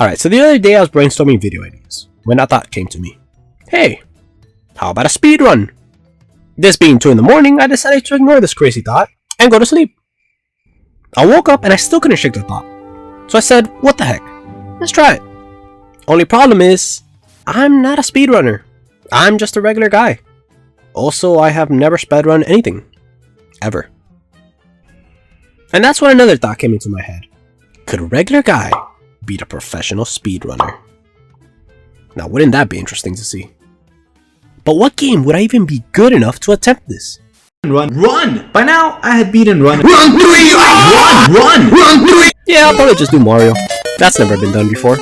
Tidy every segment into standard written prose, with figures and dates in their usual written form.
Alright, so the other day I was brainstorming video ideas when a thought came to me. Hey, how about a speed run? This being 2 in the morning, I decided to ignore this crazy thought and go to sleep. I woke up and I still couldn't shake the thought. So I said, what the heck? Let's try it. Only problem is, I'm not a speedrunner. I'm just a regular guy. Also, I have never speedrun anything. Ever. And that's when another thought came into my head. Could a regular guy beat a professional speedrunner? Now, wouldn't that be interesting to see? But what game would I even be good enough to attempt this? Run! By now, I had beaten Run. Run 3! Run 3! Yeah, I'll probably just do Mario. That's never been done before.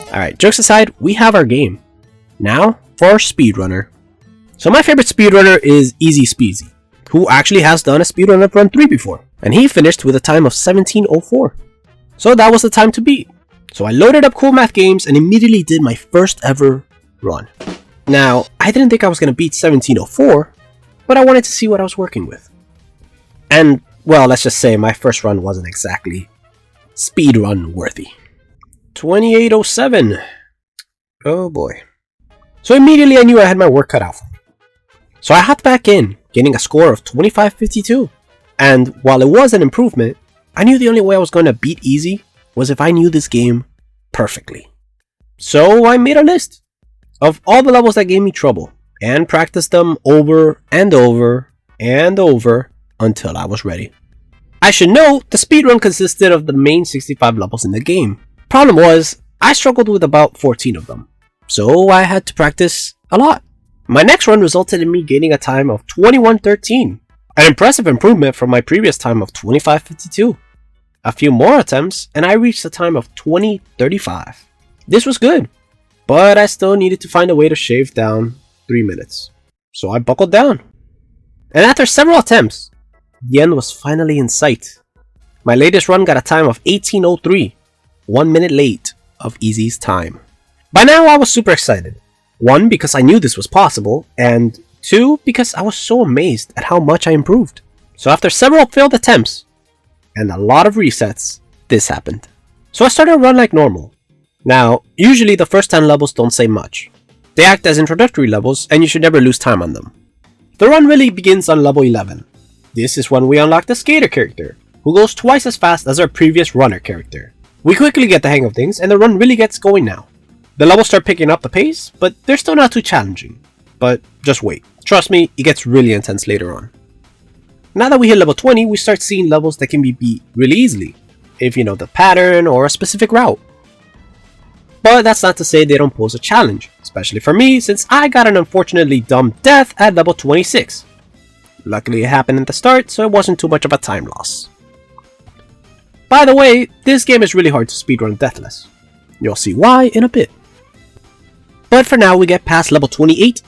Alright, jokes aside, we have our game. Now, for our speedrunner. So my favorite speedrunner is Easy Speezy, who actually has done a speedrun of Run 3 before. And he finished with a time of 17:04. So that was the time to beat. So I loaded up Cool Math Games and immediately did my first ever run. Now, I didn't think I was going to beat 17:04, but I wanted to see what I was working with. And, well, let's just say my first run wasn't exactly speedrun worthy. 28:07. Oh boy. So immediately I knew I had my work cut out for me. So I hopped back in, getting a score of 25:52. And while it was an improvement, I knew the only way I was going to beat Easy was if I knew this game perfectly. So I made a list of all the levels that gave me trouble and practiced them over and over and over until I was ready. I should note, the speedrun consisted of the main 65 levels in the game. Problem was, I struggled with about 14 of them, so I had to practice a lot. My next run resulted in me gaining a time of 21:13, an impressive improvement from my previous time of 25:52. A few more attempts, and I reached a time of 20:35. This was good, but I still needed to find a way to shave down 3 minutes. So I buckled down. And after several attempts, the end was finally in sight. My latest run got a time of 18:03, 1 minute late of Easy's time. By now I was super excited. 1, because I knew this was possible, and 2, because I was so amazed at how much I improved. So after several failed attempts, and a lot of resets, this happened. So I started a run like normal. Now, usually the first 10 levels don't say much. They act as introductory levels, and you should never lose time on them. The run really begins on level 11. This is when we unlock the skater character, who goes twice as fast as our previous runner character. We quickly get the hang of things, and the run really gets going now. The levels start picking up the pace, but they're still not too challenging. But just wait. Trust me, it gets really intense later on. Now that we hit level 20, we start seeing levels that can be beat really easily, if you know the pattern or a specific route. But that's not to say they don't pose a challenge, especially for me since I got an unfortunately dumb death at level 26. Luckily it happened at the start, so it wasn't too much of a time loss. By the way, this game is really hard to speedrun deathless. You'll see why in a bit. But for now we get past level 28,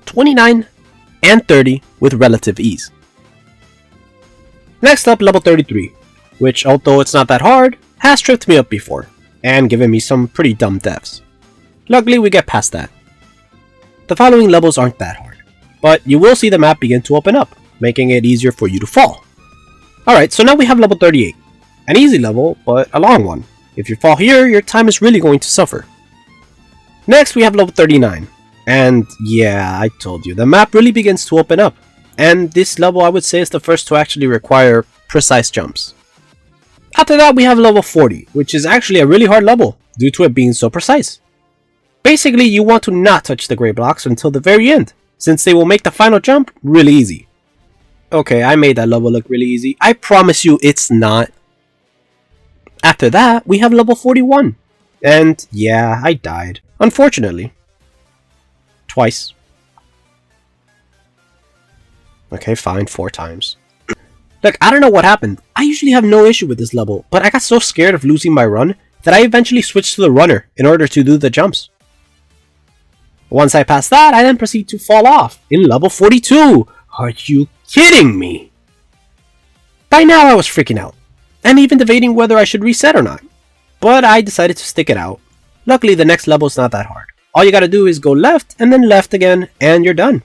29, and 30 with relative ease. Next up, level 33, which although it's not that hard, has tripped me up before, and given me some pretty dumb deaths. Luckily we get past that. The following levels aren't that hard, but you will see the map begin to open up, making it easier for you to fall. Alright, so now we have level 38, an easy level, but a long one. If you fall here, your time is really going to suffer. Next we have level 39, and yeah, I told you, the map really begins to open up, and this level I would say is the first to actually require precise jumps. After that we have level 40, which is actually a really hard level, due to it being so precise. Basically, you want to not touch the gray blocks until the very end, since they will make the final jump really easy. Okay, I made that level look really easy. I promise you it's not. After that, we have level 41. And yeah, I died. Unfortunately. Twice. Okay, fine, 4 times. Look, I don't know what happened. I usually have no issue with this level, but I got so scared of losing my run that I eventually switched to the runner in order to do the jumps. Once I pass that, I then proceed to fall off in level 42. Are you kidding me? By now I was freaking out, and even debating whether I should reset or not. But I decided to stick it out. Luckily the next level is not that hard. All you gotta do is go left and then left again, and you're done.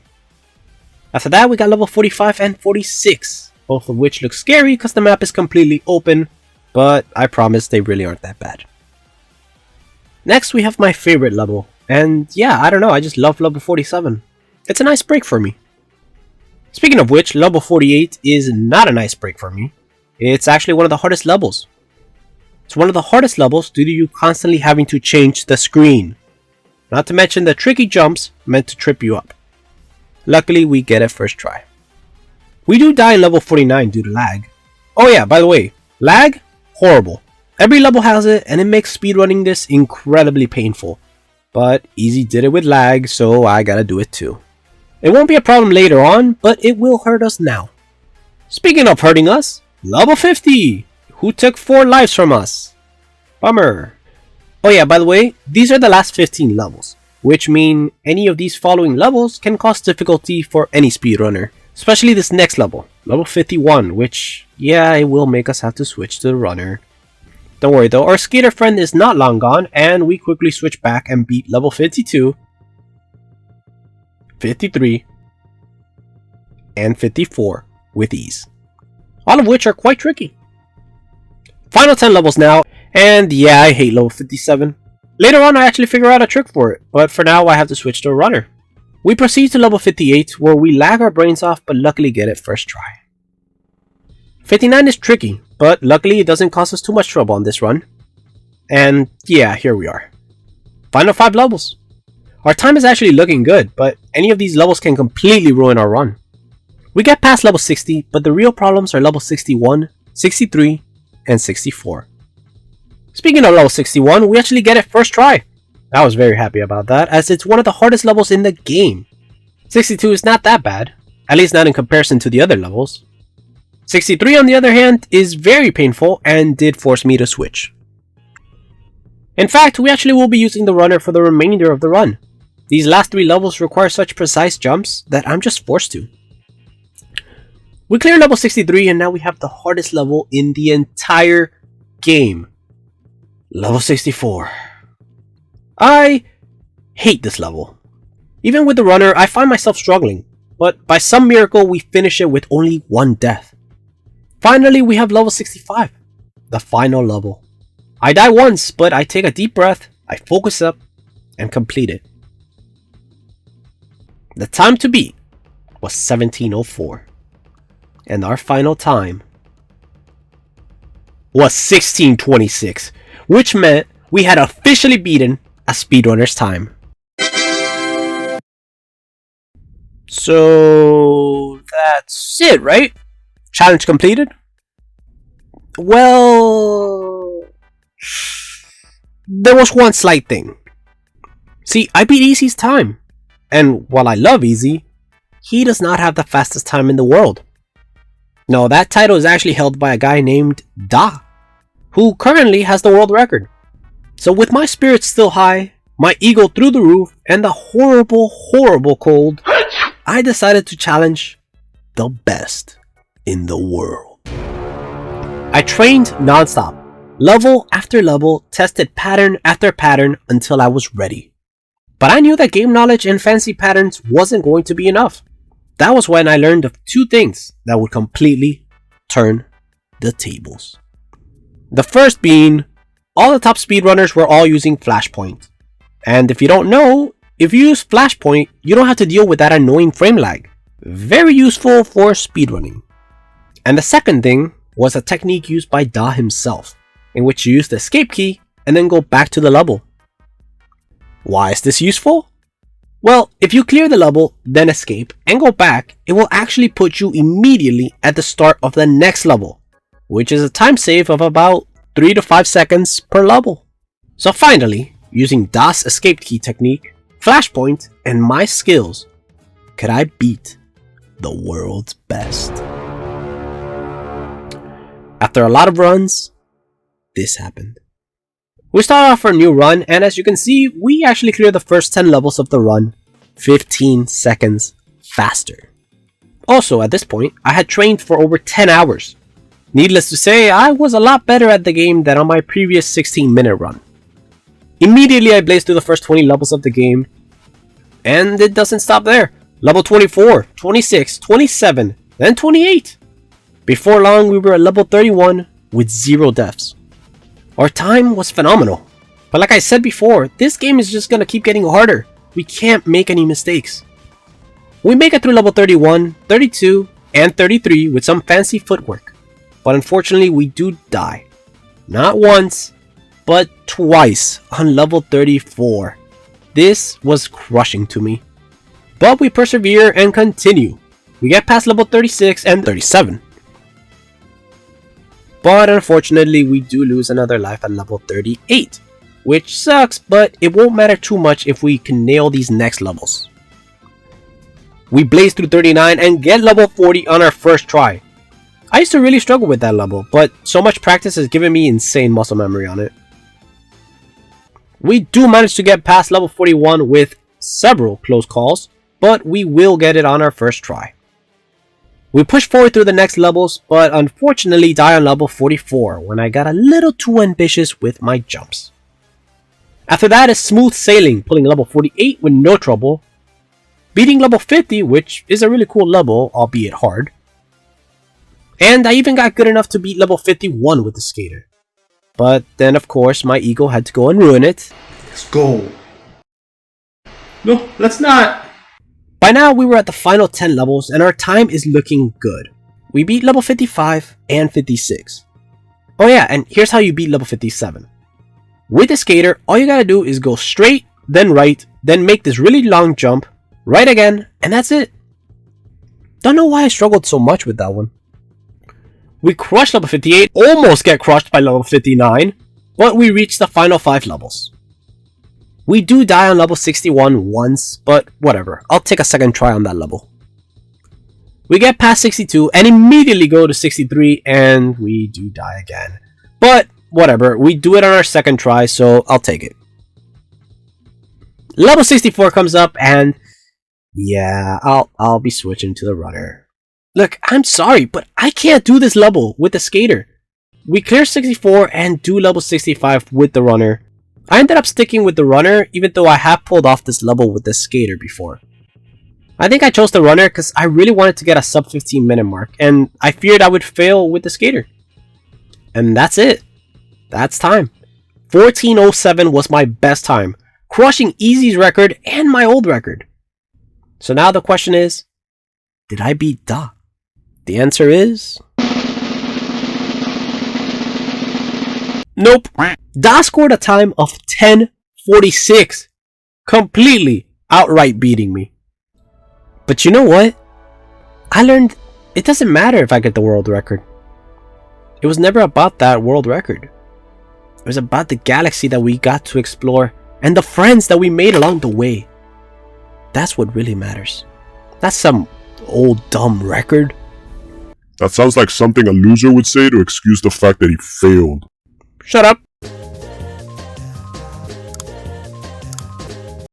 After that we got level 45 and 46, both of which look scary because the map is completely open, but I promise they really aren't that bad. Next we have my favorite level, and yeah, I don't know, I just love level 47. It's a nice break for me. Speaking of which, level 48 is not a nice break for me. It's actually one of the hardest levels. It's one of the hardest levels due to you constantly having to change the screen. Not to mention the tricky jumps meant to trip you up. Luckily, we get it first try. We do die in level 49 due to lag. Oh yeah, by the way, lag? Horrible. Every level has it, and it makes speedrunning this incredibly painful. But Easy did it with lag, so I gotta do it too. It won't be a problem later on, but it will hurt us now. Speaking of hurting us, level 50! Who took 4 lives from us? Bummer. Oh yeah, by the way, these are the last 15 levels, which mean any of these following levels can cause difficulty for any speedrunner. Especially this next level, level 51, which, yeah, it will make us have to switch to the runner. Don't worry though, our skater friend is not long gone, and we quickly switch back and beat level 52, 53, and 54 with ease. All of which are quite tricky. Final 10 levels now, and yeah, I hate level 57. Later on I actually figure out a trick for it, but for now I have to switch to a runner. We proceed to level 58, where we lag our brains off but luckily get it first try. 59 is tricky, but luckily it doesn't cause us too much trouble on this run. And yeah, here we are. Final 5 levels. Our time is actually looking good, but any of these levels can completely ruin our run. We get past level 60, but the real problems are level 61, 63, and 64. Speaking of level 61, we actually get it first try. I was very happy about that, as it's one of the hardest levels in the game. 62 is not that bad, at least not in comparison to the other levels. 63 on the other hand is very painful and did force me to switch. In fact, we actually will be using the runner for the remainder of the run. These last 3 levels require such precise jumps that I'm just forced to. We clear level 63 and now we have the hardest level in the entire game. Level 64. I hate this level. Even with the runner, I find myself struggling, but by some miracle we finish it with only 1 death. Finally, we have level 65, the final level. I die once, but I take a deep breath, I focus up, and complete it. The time to beat was 17:04, and our final time was 16:26, which meant we had officially beaten a speedrunner's time. So that's it, right? Challenge completed? Well, there was one slight thing. See, I beat Easy's time, and while I love Easy, he does not have the fastest time in the world. No, that title is actually held by a guy named Da, who currently has the world record. So with my spirits still high, my ego through the roof, and the horrible cold, I decided to challenge the best in the world. I trained non-stop, level after level, tested pattern after pattern until I was ready. But I knew that game knowledge and fancy patterns wasn't going to be enough. That was when I learned of 2 things that would completely turn the tables. The first being, all the top speedrunners were all using Flashpoint. And if you don't know, if you use Flashpoint, you don't have to deal with that annoying frame lag. Very useful for speedrunning. And the second thing was a technique used by Da himself, in which you use the escape key and then go back to the level. Why is this useful? Well, if you clear the level, then escape, and go back, it will actually put you immediately at the start of the next level, which is a time save of about 3 to 5 seconds per level. So finally, using Da's escape key technique, Flashpoint, and my skills, could I beat the world's best. After a lot of runs, this happened. We start off our new run, and as you can see, we actually clear the first 10 levels of the run 15 seconds faster. Also, at this point, I had trained for over 10 hours. Needless to say, I was a lot better at the game than on my previous 16-minute run. Immediately, I blazed through the first 20 levels of the game, and it doesn't stop there. Level 24, 26, 27, then 28. Before long, we were at level 31 with 0 deaths. Our time was phenomenal, But like I said before, this game is just gonna keep getting harder. We can't make any mistakes. We make it through level 31, 32, and 33 with some fancy footwork. But unfortunately, we do die. Not once, but twice on level 34. This was crushing to me. But we persevere and continue. We get past level 36 and 37. But unfortunately, we do lose another life at level 38. Which sucks, but it won't matter too much if we can nail these next levels. We blaze through 39 and get level 40 on our first try. I used to really struggle with that level, but so much practice has given me insane muscle memory on it. We do manage to get past level 41 with several close calls, but we will get it on our first try. We push forward through the next levels, but unfortunately die on level 44 when I got a little too ambitious with my jumps. After that is smooth sailing, pulling level 48 with no trouble, beating level 50, which is a really cool level, albeit hard. And I even got good enough to beat level 51 with the skater. But then of course my ego had to go and ruin it. Let's go. No, let's not. By now we were at the final 10 levels and our time is looking good. We beat level 55 and 56. Oh yeah, and here's how you beat level 57. With the skater, all you gotta do is go straight, then right, then make this really long jump, right again, and that's it. Don't know why I struggled so much with that one. We crush level 58, almost get crushed by level 59, but we reach the final 5 levels. We do die on level 61 once, but whatever, I'll take a second try on that level. We get past 62 and immediately go to 63 and we do die again. But whatever, we do it on our second try, so I'll take it. Level 64 comes up and yeah, I'll be switching to the runner. Look, I'm sorry, but I can't do this level with the skater. We clear 64 and do level 65 with the runner. I ended up sticking with the runner even though I have pulled off this level with the skater before. I think I chose the runner because I really wanted to get a sub 15 minute mark and I feared I would fail with the skater. And that's it. That's time. 14:07 was my best time, crushing Easy's record and my old record. So now the question is, did I beat Da? The answer is nope. Da scored a time of 10:46, completely outright beating me. But you know what? I learned it doesn't matter if I get the world record. It was never about that world record. It was about the galaxy that we got to explore and the friends that we made along the way. That's what really matters. That's some old dumb record. That sounds like something a loser would say to excuse the fact that he failed. Shut up.